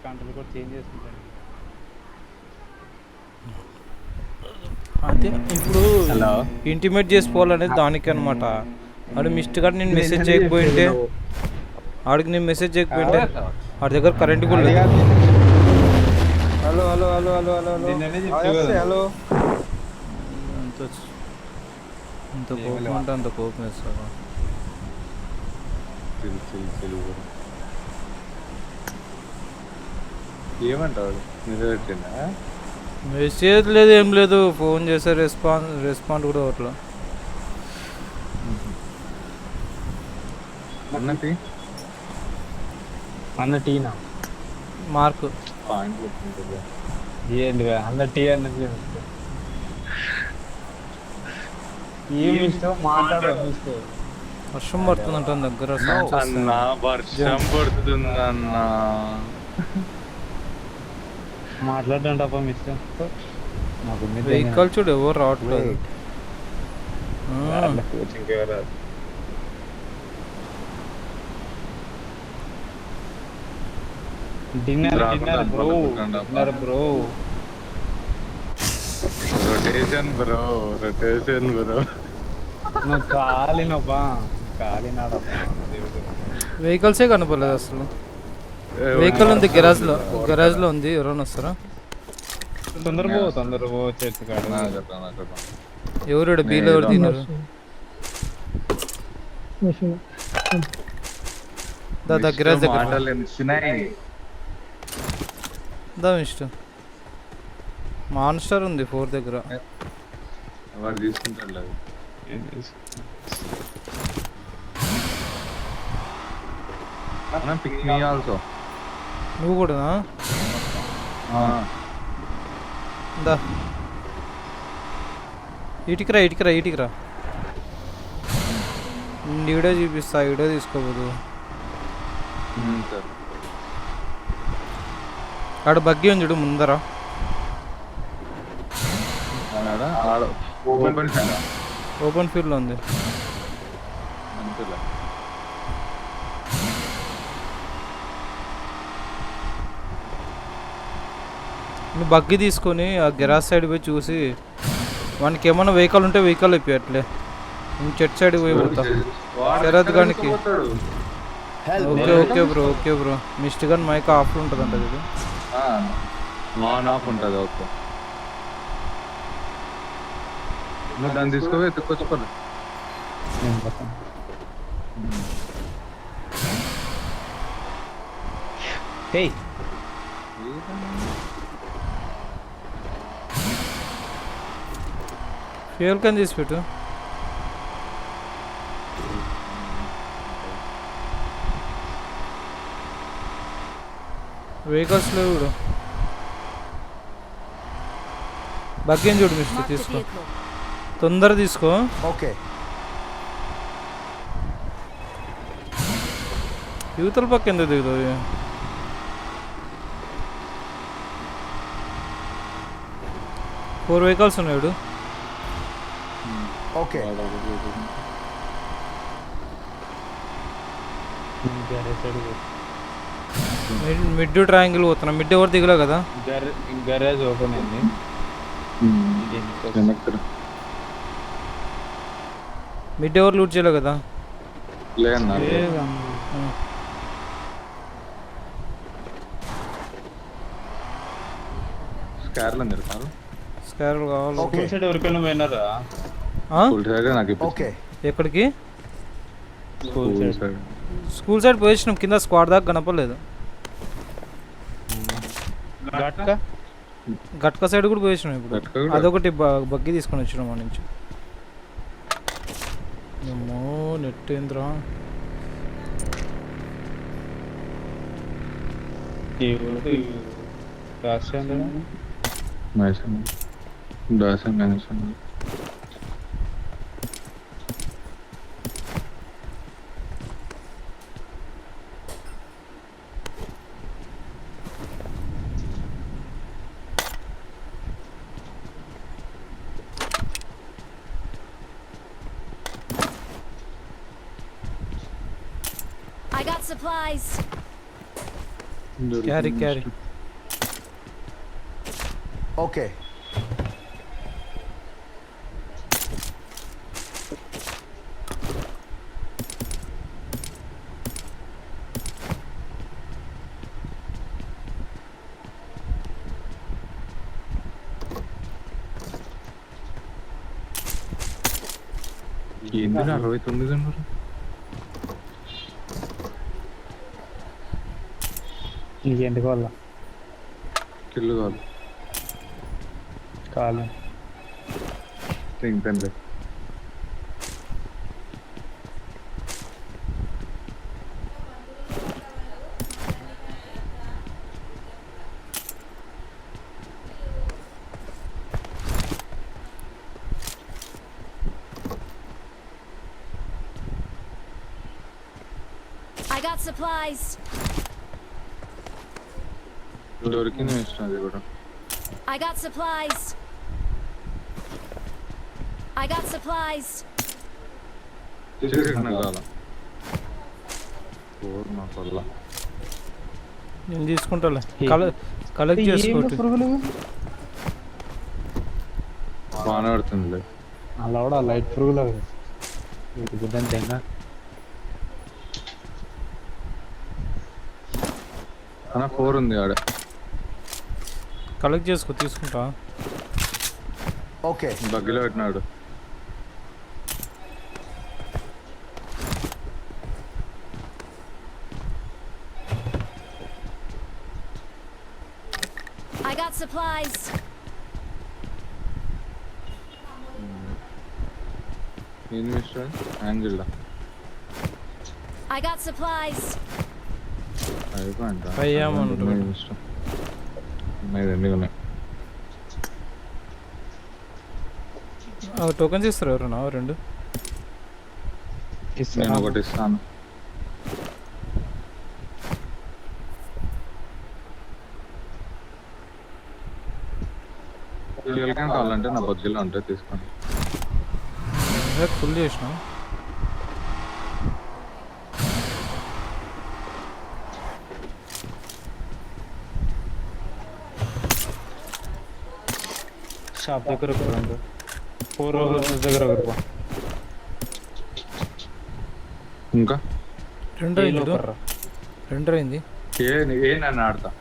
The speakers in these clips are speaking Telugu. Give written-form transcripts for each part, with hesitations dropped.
కంట్రోల్ కూడా చేంజ్ చేసుకుంటాను. అదే ఇప్పుడు హలో ఇంటిమేట్ చేసుకోవాలనేది దానికి అనమాట. ఆడు మిస్డ్ గార్డ్ నేను మెసేజ్ చేయకపోయింటే ఆడికి నేను మెసేజ్ చేయకపోయింటే ఆడి దగ్గర కరెంట్ కూడా లేదు. Hello hello hello hello hello hello hello ఎంత కోపం అంటే అంత కోపం వేస్తాను. ఏమంటాడు నిజంగా మెసేజ్ లేదు, ఏం లేదు. ఫోన్ చేస్తే రెస్పాండ్ కూడా అట్లా. అన్న టీనా మార్క్ ఏంది అన్న టీ అన్నది ఏమి ఇష్టం మాట్లాడదు. వర్షం పడుతుందంట దగ్గర. అన్నా వర్షం పడుతుందన్నా మాట్లాడడం తప్ప ఇష్టం నాకు వెహికల్ చూడు ఎవరు రావట్లేదు. Dinner dinner bro dinner bro rotation bro rotation bro. నువ్వు కాలినబ్బా కాలినాడబ్బా. వెహికల్సే కనపడలేదు అసలు. వెహికల్ ఉంది గరాజ్ లో ఉంది. ఎవరైనా వస్తారా? తొందర పో చేతి కాడ. ఎవరు బీలో ఎవరు తిన్నారు? గరాజ్ దగ్గర ఇష్టం. మాన్స్టర్ ఉంది 4 దగ్గర. వాడు తీసుకుంటాడు. Pick me also. నువ్వు కూడా దా ఇటుకిరా వీడియో చూపిస్తా. వీడియో తీసుకోబోదు. ఆడ బగ్గి ఉంది చూడు ముందర. ఓపెన్ ఫీల్డ్ లో ఉంది. నువ్వు బగ్గి తీసుకొని ఆ గెరాజ్ సైడ్ పోయి చూసి వానికి ఏమన్నా వెహికల్ ఉంటే వెహికల్ అయిపోయి అట్లే చెట్ సైడ్ పోయి పోతా శరత్ గానికి. Okay bro missed gun mic off ఉంటుంది అంట ఇది. ఆన్ ఆఫ్ ఉంటుంది. ఓకే నువ్వు దాన్ని తీసుకోవే ఎత్తుకొచ్చుకోలే. ఫ్యూయల్ క్యాన్ తీసి పెట్టు. వెహికల్స్ లేవు కూడా. బగ్గేం చూడు మిస్టర్ తీసుకో. తొందర తీసుకో. ఓకే యువతల పక్క ఎందుకు దిగుతుంది? ఫోర్ వెహికల్స్ ఉన్నాడు. ఓకే మిడ్ ట్రయాంగిల్ పోతున్నా. మిడ్ ఎవరు దిగలే కదా. గరాజ్ ఓపెన్ అయింది. మిడ్ ఎవరు లూట్ చేయలే కదా. స్కార్ కావాలి. ఎవరికైనా పోయినారా? ఓకే ఎక్కడికి? స్కూల్ సైడ్ పోయినాం. కింద స్క్వాడ్ దాకా కనపడలేదు. గట్క సైడ్ కూడా పోయినాం. ఇప్పుడు అదొకటి బగ్గి తీసుకొని వచ్చినాం మా నుంచి. ఏమో నెట్ ఏంద్రా. I got supplies. Carry carry. Okay. ఎందుకు 69 ఉన్నారు? నీకేంటి కావాలా? కిల్లు కావాలి కావాలి. తింటండి. I got supplies. దొరికింది ఇష్టం అది కూడా. I got supplies. I got supplies. Chicken కావాలా? ఓర్ మా పల్ల. నేను తీసుకుంటాలే. కలెక్ట్ చేసుకోండి. బాగానే పడుతుందిలే. అలా కూడా లైట్ పురుగులు గుడ్డంతేనా? అన్న 4 ఉంది ఆడ. కలెక్ట్ చేసుకో, తీసుకుంటా. Okay. బగ్గిలో పెట్టినాడు. I got supplies. ఏం mister angle I got supplies. అయిపోయింది. అయ్యామంటు. ఇష్టం ఉన్నాయి, రెండు ఉన్నాయి. టోకెన్స్ ఇస్తారు ఎవరన్నా? 2 నేను ఒకటి ఇస్తాను. కావాలంటే నా బగ్గిలో ఉంటే తీసుకోండి. ఫుల్ చేసిన. షాప్ దగ్గర ఒక 2 4 దగ్గర ఒక ఇంకా 2 అయింది. ఏ నన్ను ఆడతా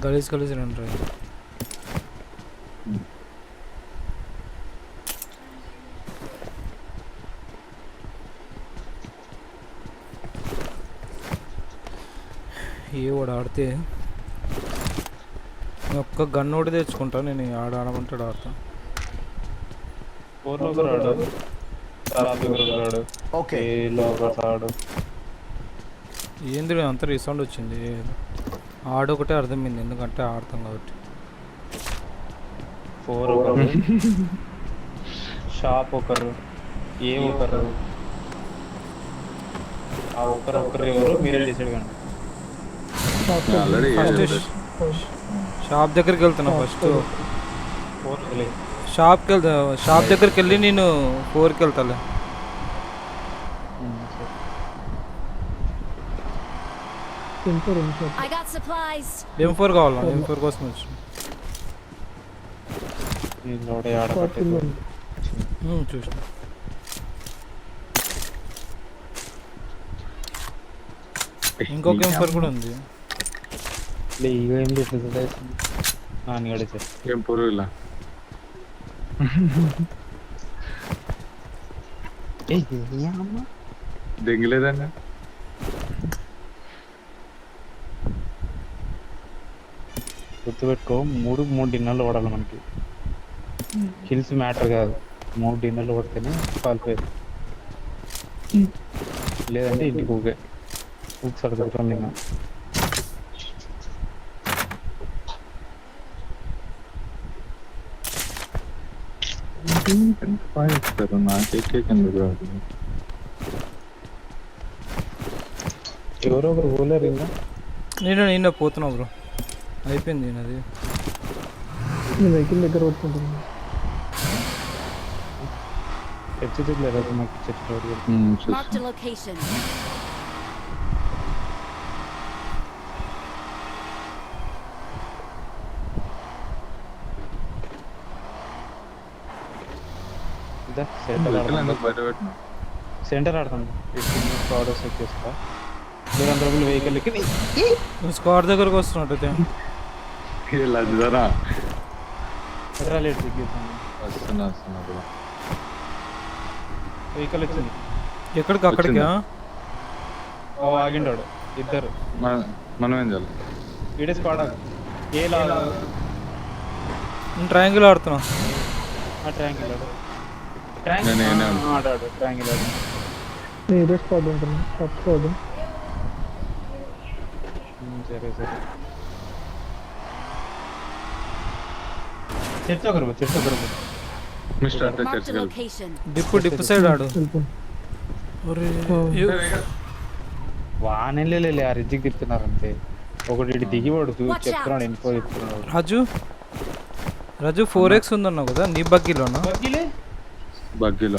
గలీజ్ 2 అయింది. ఏ వాడు ఆడితే ఒక్క గన్ ఒకటి తెచ్చుకుంటా. నేను ఆడమంటాడు ఆడతా. 4 లో రాడు, షాప్ దగ్గర రాడు. ఓకే, రాడు. ఏంది అంత రీసౌండ్ వచ్చింది? ఆడొకటే అర్థమైంది, ఎందుకంటే ఆడతాం కాబట్టి. 4 ఒకరు, షాప్ ఒకరు, ఏ ఒకరు. ఆ ఒకరు ఎవరు మీరే డిసైడ్ కండి. షాప్ దగ్గరికి వెళ్తున్నా ఫస్ట్. షాప్ దగ్గరికి వెళ్ళి నేను 4కి వెళ్తాలే. I got supplies. M4 కావాలా? M4 కోసం వచ్చి చూసిన. ఇంకొక M4 కూడా ఉంది. ఏం పురుగులా దెంగిలేదన్నా? గుర్తుపెట్టుకో, 3 డిన్నర్లు పడాలి మనకి. కిల్స్ మ్యాటర్ కాదు, 3 డిన్నర్లు పడితేనే క్వాలిఫై. లేదంటే ఇంటికి ఊగే సరిదొరుకుతాం. నిన్న ఇస్తారు నాకే ఎందుకు రాదు? ఎవరో ఒకరు పోలేరు ఇంకా. నేను పోతున్నా బ్రో, అయిపోయింది అది. వెహికల్ దగ్గర పట్టుకుంటున్నా. చర్చి దిగలేదు మాకు church road Marked a location. ఇదా సెంటర్ ఎందుకు ఆడతాం బయట పెట్టినా సెంటర్ ఆడతాం 15 ఆర్డర్ సెట్ చేస్తా 200 రూపాయలు వెహికల్కి నువ్వు స్క్వాడ్ దగ్గరకు వస్తున్నట్టు లజ్జరా లేట్ దిగిద్దాం వస్తున్నా కూడా వెహికల్ వచ్చింది ఎక్కడికి అక్కడికా ఓ ఆగిండాడు ఇద్దరు మనం ఏం చేయాలి ఈడే స్క్వాడ్ ఏ లాగా నేను ట్రయాంగిల్ ఆడుతున్నా ట్రయాంగిల్ ఆడు నేనే ఆడాడు ట్రయాంగిల్ ఆడు ఇదే స్క్వాడ్ ఉంటుంది టాప్ స్క్వాడ్. సరే చర్చ ఒకరు మిస్టర్ అంటే Marked a చర్చికి location. డిప్పు సైడ్ ఆడు వెళ్ళిపోయి ఒరే, వానెళ్ళే ఆ రిజ్జికి తిప్పుతున్నారు అంతే ఒకటి ఇటు దిగివాడు చెప్తున్నాడు ఇన్ఫో చెప్తున్నాడు రాజు 4x ఉందన్నావు కదా నీ బగ్గీలోనా? బగ్గీలో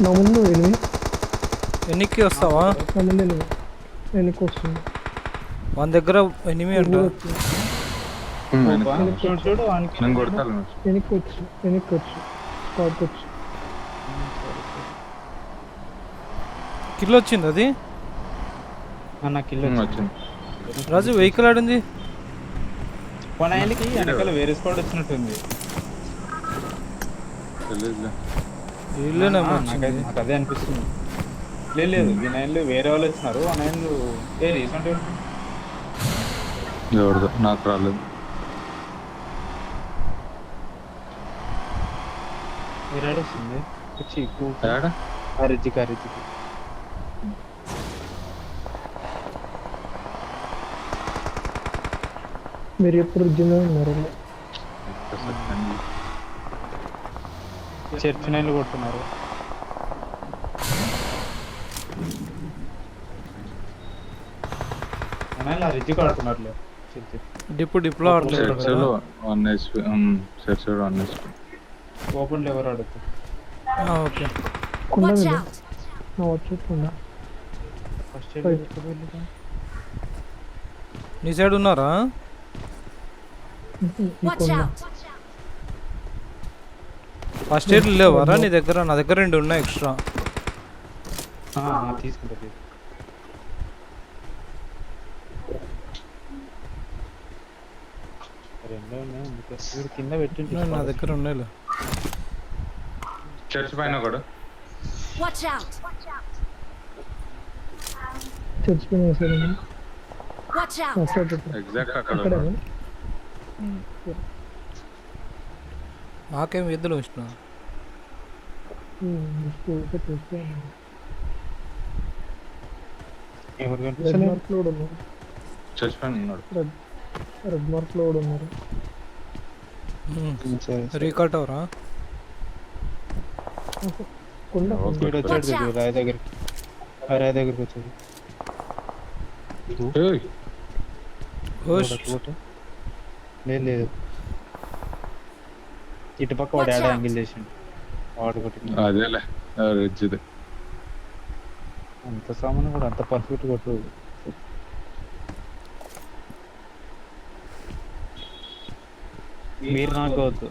నా ముందు ఎనిమిది, ఎన్నికి వస్తావా? నా ముందు ఎనిమిది వెనక్కి వస్తుంది. మన దగ్గర ఎనిమి అంట. చూడు నేను కొడతాను వెనక్కి వచ్చు స్క్వాడ్కి వచ్చు. కిల్ వచ్చింది అది. నాకు ఇల్లు వచ్చింది రాజు వెహికల్ ఆడింది. కొనాయలకి వెనకాల వేరే స్క్వాడ్ వచ్చినట్టుంది. తెలియదులే ఇల్లునేమో నాకు అదే అనిపిస్తుంది. లేదు ఈ నైన్లు వేరే వాళ్ళు వచ్చినారు. ఆ నైన్లు ఏ రీసెంట్ ఎవరిదో నాకు రాలేదు. వేరే వస్తుంది వచ్చి ఏడ రిజ్జికి మీరు ఎప్పుడు జిమ్ ఉన్నారు? చర్చి నైన్లు కొడుతున్నారు. రిజ్జికి ఆడుతున్నారు డిప్లో ఆడలేదు. చర్చిలో 1 HP చర్చిలో 1 HP ఓపెన్ లో ఎవరు ఆడుతారు? ఓకే కుండ Watch మీద out. నా వచ్చి కుండ ఫస్ట్ నీ సైడ్ ఉన్నారా? ఈ Watch కుండ out. ఫస్ట్ ఎయిడ్ లేవారా నీ దగ్గర? నా దగ్గర 2 ఉన్నాయి ఎక్స్ట్రా. తీసుకుంటా రెండో ఉన్నాయి అందుకే వీడు కింద పెట్టి నా దగ్గర ఉన్నాయి. చర్చ్ పైన కూడా Watch out. చర్చ్ పైన వేసారు. Watch out. ఎగ్జాక్ట్ అక్కడ అక్కడే ఉన్నాడు. నాకేం ఎద్దులు ఇష్టం. ఎవరు రెడ్ కనిపిస్తలేదు? మార్క్ లో కూడా ఉన్నారు. చర్చ్ పైన ఉన్నాడు. రెడ్ మార్క్ లో కూడా ఉన్నారు. రీకాట్ అవరా? కుండ వీడు వచ్చాడు చూడు, రాయి దగ్గరికి వచ్చాడు. ఏయ్, లేదు ఇటు పక్క వాడు యాడ్ యాంగిల్ చేసిండు. వాడు కొట్టింది అదేలే రిజ్జిది. అంత సామాను కూడా అంత పర్ఫెక్ట్ కొట్టు. మీరు నాకు వద్దు,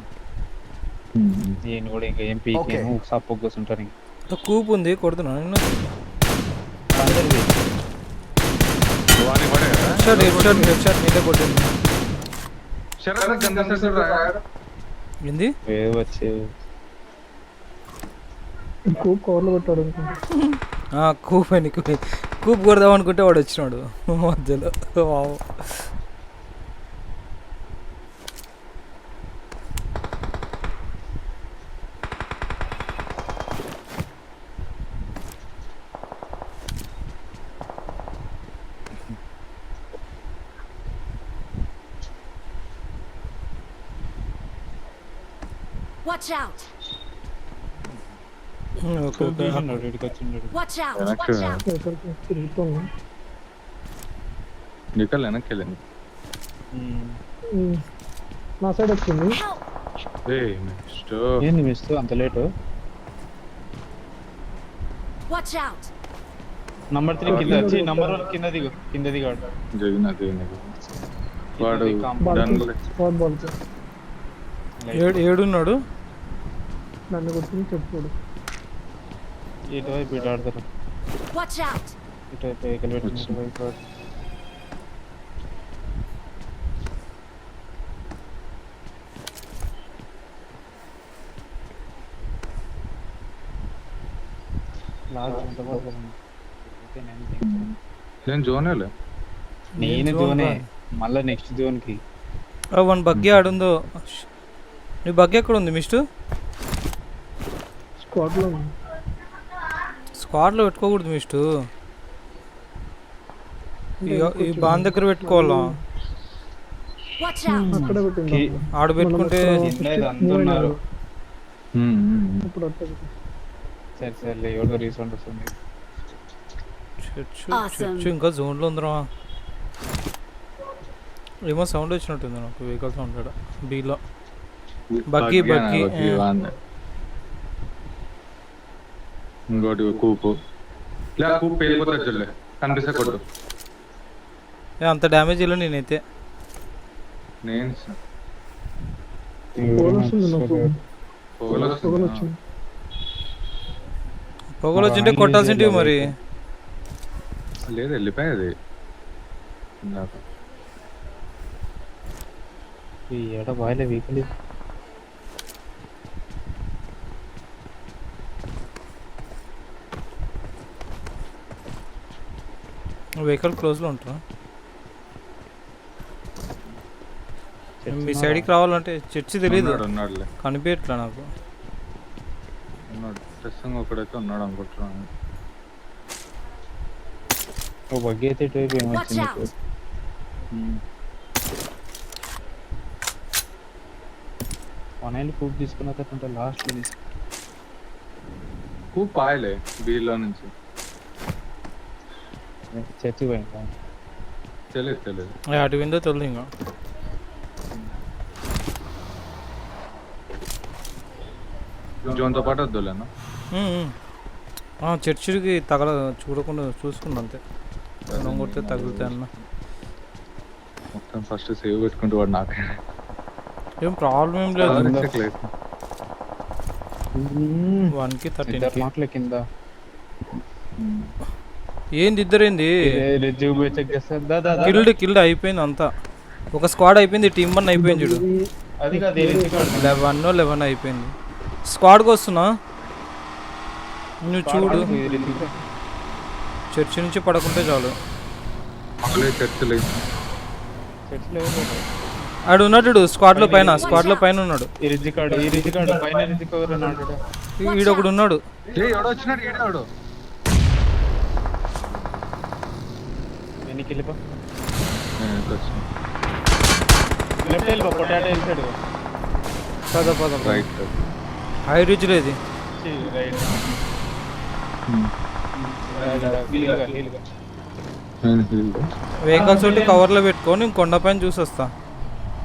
నేను కూడా ఇంకా ఏం పీకేను సప్పు కూర్చుంటాను. ఇంకా కూపు ఉంది కొడుతున్నా నేను. అందరిది వాడిని పడే కదా? హెడ్ షాట్ నీకే కొట్టింది. శరత్ గంధ శరత్ రా. ఏంది? ఏదో వచ్చే ఇంకో కవర్లో కొట్టాడు అనుకుంటా. కూప్ అని కూప్ కొడదాం అనుకుంటే వాడు వచ్చినాడు మధ్యలో. వావ్. Watch out. ఓకే ఇక్కడికి వచ్చిండు. Watch out. వెనక్కి ఎక్కడికి తిరుగుతున్నాం. నికల్ వెనక్కి వెళ్ళింది. నా సైడ్ వచ్చింది. Help. ఏంది మిస్ అంత లేటు? Watch out! నంబర్ 3 కింద వచ్చి నంబర్ 1 కింద దిగాడు. వాడు స్పాట్ బాల్ ఏడున్నాడు. నన్ను కొట్టింది చెప్పుడు. ఇటువైపు ఇటు ఆడతారు. Watch out! ఇటువైపు వెహికల్ పెట్టుకుని ఇటువైపు ఆడు. లాస్ట్ ఎంత పడుతుంది? నేను జోనేలే. నేను జోనే మళ్ళీ నెక్స్ట్ జోన్ కి. వన్ బగ్గి ఆడుందో. నీ బగ్గి ఎక్కడ ఉంది మిస్టు? స్క్వాడ్లో స్క్వాడ్లో పెట్టుకోకూడదు మిస్టు. ఈ బాన్ దగ్గర పెట్టుకోవాలా? Watch out! అక్కడ పెట్టింది. ఆడ పెట్టుకుంటే అంటున్నారు. ఇప్పుడు వస్తుంది. సరే సరే ఎవరిదో రీసౌండ్ వస్తుంది. చర్చ్ ఇంకా జోన్లో ఉందిరా. ఏమో సౌండ్ వచ్చినట్టుంది నాకు. Vehicle sound బీలో. బగ్గి ఇంకోటి కూపు వెళ్ళిపోతుంది చూడలే కనిపిస్తే కొట్టు. అంత డ్యామేజ్ ఇలా నేనైతే. నేను పొగలు వస్తుంది నాకు. పొగలు పొగలు వచ్చింది. పొగలు వచ్చింటే కొట్టాల్సింటివి మరి. లేదు వెళ్ళిపోయేది. ఈ ఏడ బాయిలే వెహికల్ వెహికల్ క్లోజ్లో ఉంటారా? మీ సైడ్కి రావాలంటే చర్చి తెలియదు. ఉన్నాడులే కనిపించట్లా నాకు. ఉన్నాడు ప్రస్తుతం ఒకడైతే ఉన్నాడు అనుకుంటున్నాను. ఓ బగ్గి అయితే ఇటువైపు ఏమొచ్చింది Watch out! వనైలు కూప్ తీసుకున్న తర్వాత లాస్ట్లో తీసుకు. కూప్ పాయలే బీలో నుంచి. చర్చి పోయిందా? తెలియదు అటు విందో తెలియదు ఇంకా. జోన్తో పాటు వద్దులేనా? చర్చికి చూడకుండా చూసుకున్నా అంతే. కొడితే తగులుతాయి అన్న. మొత్తం ఫస్ట్ సేవ్ పెట్టుకుంటూ వాడు నాకే ఏం ప్రాబ్లం ఏం లేదు. 1కి 13 మాటల కింద ఏంది ఇద్దరేంది? కిల్డ్ అయిపోయింది అంతా. ఒక స్క్వాడ్ అయిపోయింది. టీమ్ 1 అయిపోయింది చూడు. అది 11 అయిపోయింది. స్క్వాడ్కి వస్తున్నా నువ్వు చూడు. చర్చి నుంచి పడకుంటే చాలు. ఆడు ఉన్నాడు స్క్వాడ్లో పైన ఉన్నాడు. ఈడొకడు ఉన్నాడు. పద హై రిచ్ లేదు. వెహికల్స్ ఒకటి కవర్లో పెట్టుకొని కొండపైన చూసి వస్తా.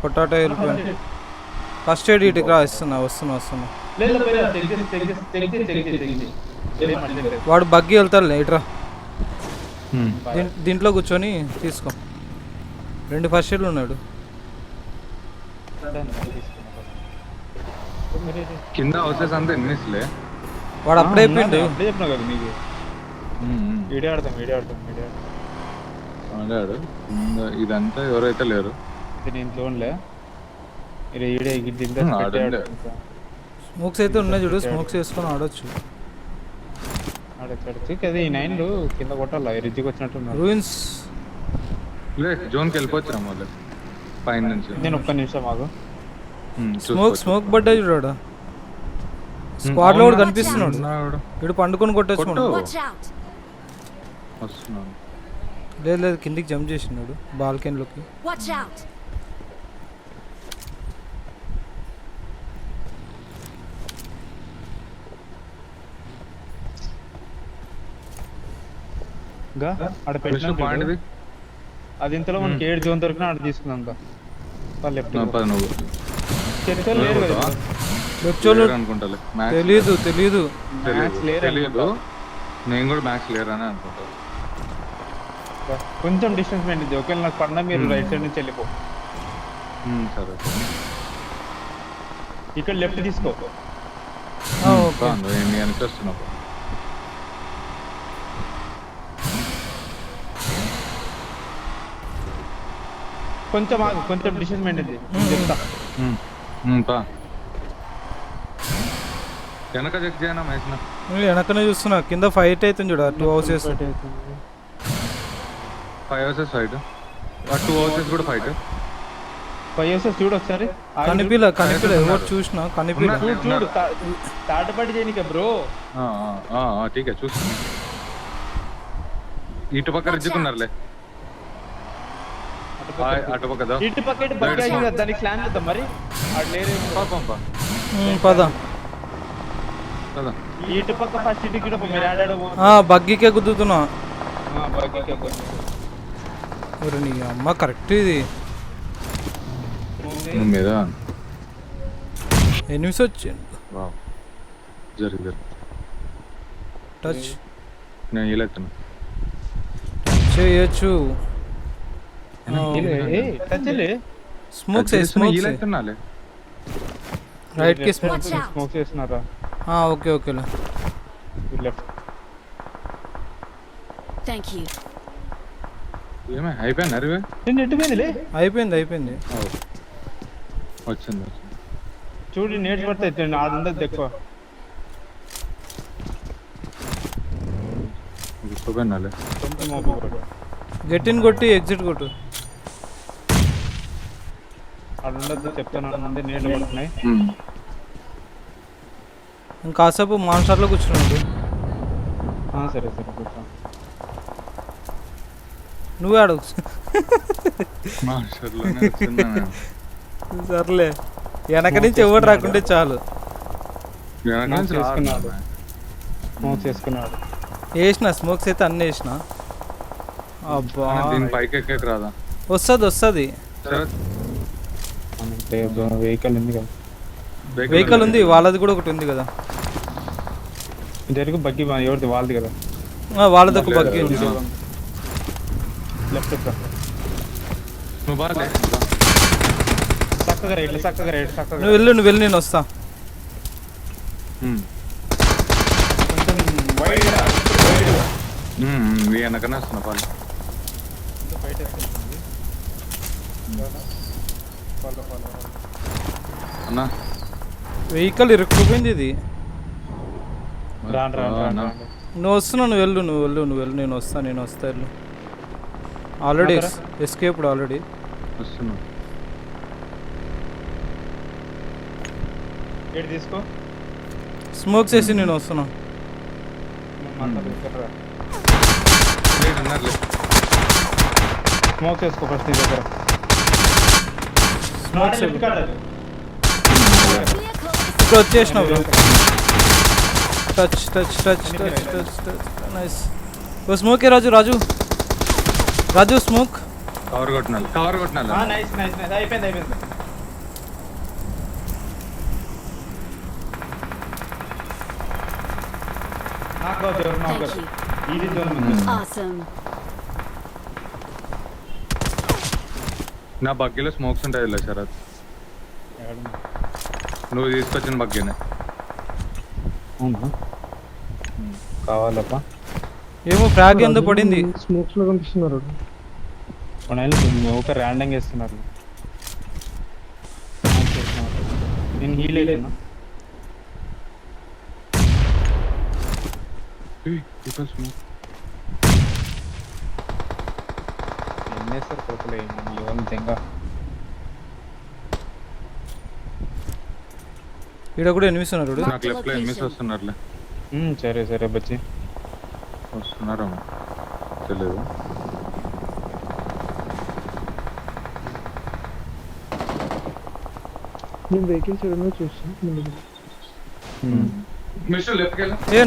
పొటాటో వెళ్ళిపోయింది. ఫస్ట్ ఎయిడ్ ఇటుకి రా. వస్తున్నా. వాడు బగ్గి వెళ్తాడులే. ఇట్రా దీంట్లో కూర్చొని తీసుకో. 2 ఫస్ట్ ఎయిడ్లు ఉన్నాడు. కింద హౌసెస్ అంతా ఎన్నిస్లే. వాడు అప్పుడే అయిపోయింది. చెప్పినా కదా నీకు. వీడియో ఆడతాం ఆడాడు. ఇదంతా ఎవరైతే లేరు. నేను చూడలే. స్మోక్స్ అయితే ఉన్నాయి చూడు. స్మోక్స్ వేసుకొని ఆడొచ్చు. అది ఈ 9లు కింద కొట్టాల. రిజ్కి వచ్చినట్టున్నారు. రూయిన్స్ జోన్కి వెళ్ళిపోవచ్చు మళ్ళీ పైన నుంచి. నేను ఒక్క నిమిషం ఆగు. స్మోక్ పడ్డా చూడాడు. స్క్వాడ్ లో కూడా కనిపిస్తున్నాడు. ఇటు పండుకొని కొట్టచ్చు. Watch out! లేదు కిందికి జంప్ చేసినాడు బాల్కనీలోకి. Watch out! ఆడ పెట్టిన అది ఇంతలో మనకి 7 జోన్ దొరికినా ఆడ తీసుకున్నాం. నువ్వు చర్చలు లేరు కదా వచ్చోళ్ళు అనుకుంటాలే మ్యాక్స్ తెలీదు మ్యాథ్స్ లేరు తెలియదు. నేను కూడా మ్యాక్స్ లేరని అనుకుంటా. కొంచెం డిస్టెన్స్ మెయింటైన్ ఒకవేళ నాకు పడినా మీరు రైట్ సైడ్ నుంచి వెళ్ళిపో. సరే ఇక్కడ లెఫ్ట్ తీసుకో. ఓకే నేను అనిపిస్తున్నా. కొంచెం ఆగు, కొంచెం డిస్టెన్స్ మెయింటైన్ చేయి. చెప్తా. వెనక చెక్ చేయనా మేసిన వెనకనే చూస్తున్నా కింద ఫైట్ అవుతుంది చూడ 2 హౌసెస్ 5 houses ఫైట్ 2 houses కూడా ఫైట్. 5 houses చూడు ఒకసారి. కనిపిల ఎవరు చూసినా కనిపిల చూడు తాటపాటి చేయనిక బ్రో. ఠీకే చూస్తున్నా. ఇటు పక్క రుజ్జుకున్నారులే. అటు పక్క ఇటు పక్క బగ్గా దానికి ప్లాన్ చేద్దాం మరి. అటు లేరే పద ఇటు పక్క ఫస్ట్ ఇటు కూడా మీరు ఆడాడు బగ్గీకే గుద్దుతున్నా. బగ్గికే ఒరే నీ అమ్మ కరెక్ట్ ఇది మీద ఎనిమిస్ వచ్చింది. జరిగింది. టచ్ నేను ఇలా చేయొచ్చు. స్మోక్స్ ఇలాస్తున్నాలే. రైట్ కి స్మోక్ చేస్తున్నారా? ఓకే ఓకేలా. లెఫ్ట్. Thank you. ఏమే అయిపోయింది అరివే. నెట్టుపోయిందిలే. అయిపోయింది వచ్చింది. చూడు నేట్ పడతాయి ఆడుండదు ఎక్కువ. చూపెన్నాలే. గెట్టిన్ కొట్టి ఎగ్జిట్ కొట్టు. ఆడుండదు చెప్తాను. ముందే నీళ్ళు పడుతున్నాయి. ఇంకాసేపు మాన్స్టర్లో కూర్చున్నాడు. సరే కూర్చో. నువ్వే ఆడు. సర్లే వెనక నుంచి ఎవరు రాకుంటే చాలు. స్మోక్ చేసుకున్నాడు. వేసిన స్మోక్స్ అయితే అన్నీ వేసిన. అబ్బా పైకి ఎక్కకి రాదా? వస్తుంది. వెహికల్ ఉంది కదా. వెహికల్ ఉంది వాళ్ళది కూడా ఒకటి ఉంది కదా. జరుగు బగ్గి ఎవరిది వాళ్ళది కదా. వాళ్ళది ఒక బగ్గి ఉంది. లెఫ్ట్ నువ్వు బాగా చక్కగా రైట్ చక్కగా. నువ్వు వెళ్ళు నేను వస్తా. కొంచెం వైడ్ వెనకనే వస్తున్నా పాలు. అన్నా వెహికల్ ఇరుక్కుపోయింది ఇది. రాను నువ్వు వస్తున్నావు. నువ్వు వెళ్ళు నేను వస్తా వెళ్ళు. Already escaped already. వస్తున్నా. తీసుకో. స్మోక్స్ వేసి నేను వస్తున్నా. స్మోక్ చేసుకో ఫస్ట్ నీ దగ్గర. ఇక్కడ వచ్చేసినావు. Touch nice. స్మోకే రాజు స్మోక్. కవర్ కొట్టినా. నైస్ అయిపోయింది. Thank you. ఇది Awesome. నా బగ్గీలో స్మోక్స్ ఉంటాయి శరత్. నువ్వు తీసుకొచ్చిన బగ్గీనే. అవునా కావాలప్ప. ఏమో ఫ్రాగ్ ఎందుకు పడింది. స్మోక్స్ లో కనిపిస్తున్నారు. ఒక ర్యాండంగా వేస్తున్నారు. నేను హీల్ అయినా సార్ కొడుకులే తెంగా. ఇక్కడ కూడా ఎనిమిస్తున్నారు. నాకు లెఫ్ట్ లో ఎనిమిస్ వస్తున్నారులే. సరే బచ్చి వస్తున్నారు. తెలియదు. నేను వెహికల్స్ ఏదైనా చూస్తాను.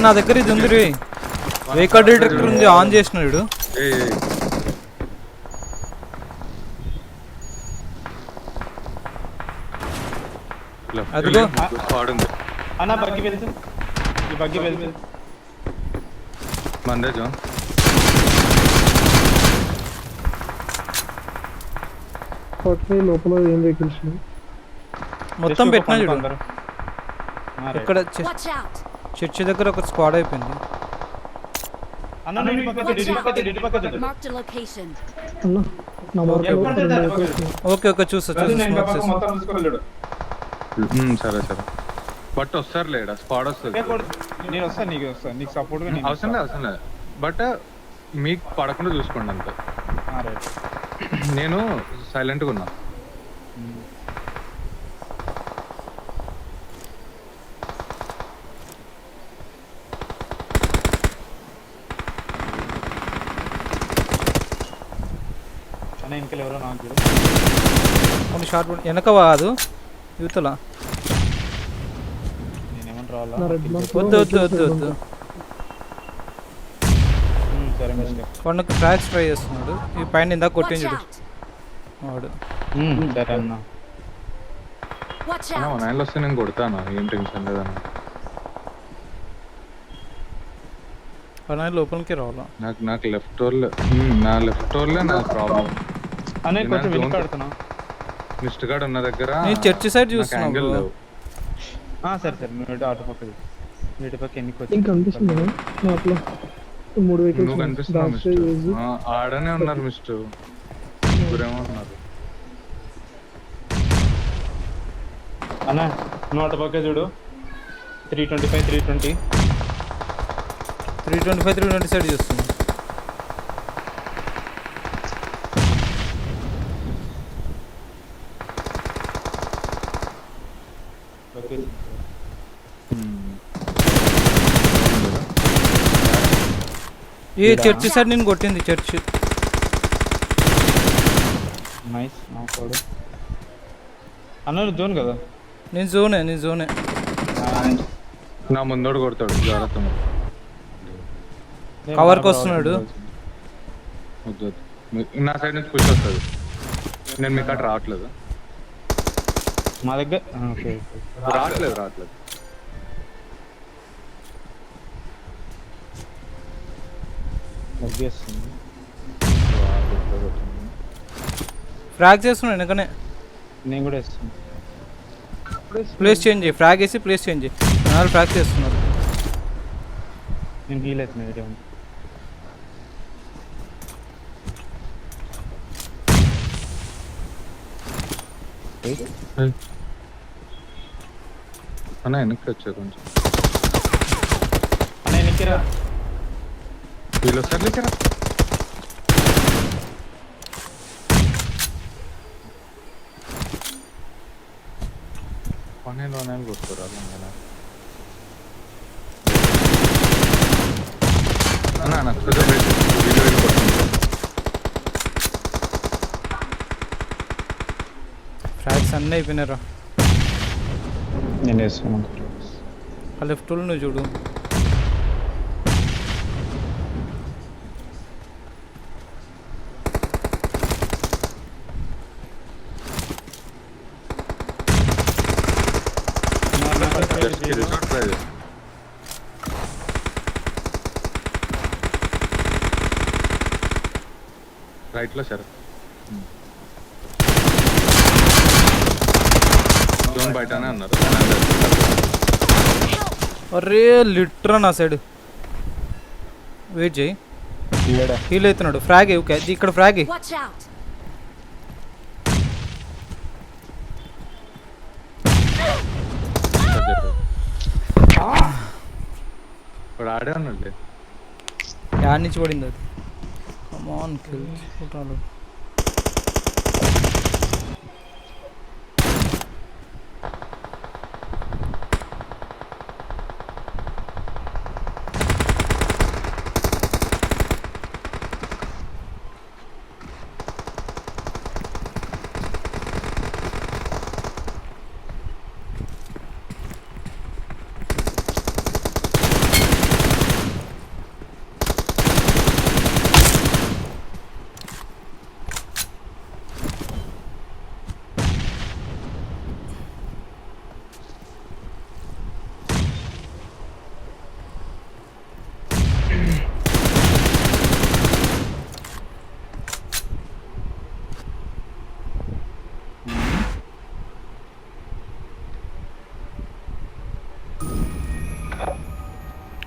నా దగ్గర ఇది ఉంది. వెహికల్ డిటెక్టర్ ఉంది. ఆన్ చేసినాడు. అదిగో. స్క్వాడ్ ఉంది అన్న బగ్గి వెళ్తు ఈ బగ్గి వెళ్తు మందే జోన్. ఫార్టీ లోపల ఏం వెహికల్స్ లేవు. మొత్తం పెట్టినా చూడు. అందరూ ఇక్కడ Watch out! చర్చి దగ్గర ఒక స్క్వాడ్ అయిపోయింది. అన్న నువ్వు ఇటు పక్క చూడు, ఇటు పక్క చూడు, ఇటు పక్క చూడు. Marked a location. అన్న నా మార్క్ ఎక్కడ రెండు ఉంది? వెహికల్స్ లేవు. ఓకే ఓకే చూస్తా అది చూస్తా నేను స్మోక్ పక్క చేస్తా. మొత్తం చూసుకోలేడు. సరే సరే బట్ వస్తారు లేడా స్క్వాడ్ వస్తుంది. నేను వస్తాను నీకు సపోర్ట్ గా నేను అవసరం లేదు అవసరం లేదు బట్ మీకు పడకుండా చూసుకోండి అంతే. రైట్. నేను సైలెంట్గా ఉన్నా. అన్న ఇంకెళ్ళి ఎవరో నాకు చూడు. కొన్ని షార్ట్ వెనక కాదు యువతల. నేనేమని రావాలా? నా రెడ్ మార్క్ వద్దు వద్దు వద్దు వద్దు. సరే మిస్టర్. వాడికి ట్రాక్స్ ట్రై చేస్తున్నాడు. ఈ పైన ఇందాక Watch కొట్టింది చూడు out! వాడు. సరే అన్న. Watch మా out! నాయనలు వస్తే నేను కొడతాను, ఏం టెన్షన్ లేదన్న. వాడు లోపలికి రావాలా. నాకు లెఫ్ట్ వాళ్ళే నా లెఫ్ట్ వాళ్ళే నా ప్రాబ్లం. అన్న కొంచెం నేను వెనక ఆడుతున్నా. మిస్టర్ గార్డ్ ఉన్న దగ్గర నేను చర్చి సైడ్ నాకు చూస్తున్నా యాంగిల్ bro. లేవు. సరే సరే నువ్వు ఇటు అటు పక్క చూడు. నువ్వు ఇటు పక్క ఎన్నికి వచ్చి ఇంకా కనిపిస్తుంది మాప్లో మూడు వెహికల్స్ నువ్వు కనిపిస్తున్నావు మిస్టర్. ఆడనే ఉన్నారు మిస్టర్, ముగ్గురేమో ఉన్నారు. అన్న నువ్వు అటు పక్క చూడు. 325 320 325 320 సైడ్ చూస్తున్నా. ఓకే. ఏ చర్చి సైడ్ నేను కొట్టింది చర్చి. నైస్ నాకోడు. అన్న నువ్వు జోన్ కదా. నేను జోనే. నా ముందోడు కొడతాడు జాగ్రత్త. కవర్కి వస్తున్నాడు. వద్దు వద్దు. నా సైడ్ నుంచి పుష్ వస్తుంది. నేను మీకు అటు రావట్లేదు మా దగ్గర ఓకే రావట్లేదు ముగ్గేస్తుంది. ఫ్రాగ్ చేస్తున్నాడు వెనకనే. నేను కూడా వేస్తాను. ప్లేస్ చేంజ్ చేయి. ఫ్రాగ్ వేసి ప్లేస్ చేంజ్ చేయి. నాలుగు ఫ్రాగ్ చేస్తున్నారు. నేను హీల్ అవుతున్నాను వీడియో. అన్న వెనక్కి వచ్చా కొంచెం. అన్న ఎన్నికిరా. వీళ్ళు వస్తారు లేకరా. పన్నెండు కొడుతారు అలా అన్న నాకు కొంచెం వీళ్ళు వెళ్ళిపోతుంది. ఫ్రాగ్స్ అన్నీ అయిపోయినారా. నేను వేస్తున్నాను. ఆ లెఫ్ట్ వాళ్ళు నువ్వు చూడు. రిసార్ట్ ట్రై చేయి. రైట్లో సరే జోన్ బయటనే అన్నారు. అరే లిట్రా నా సైడ్. వెయిట్ చేయి. హీల్ అవుతున్నాడు. ఫ్రాగ్ ఓకే ఇక్కడ ఫ్రాగ్. Watch out! ఇప్పుడు ఆడే ఉన్నాడు. యాడ్ నుంచి పడింది అది. కమాన్ కిల్ కొట్టాలి.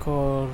కార్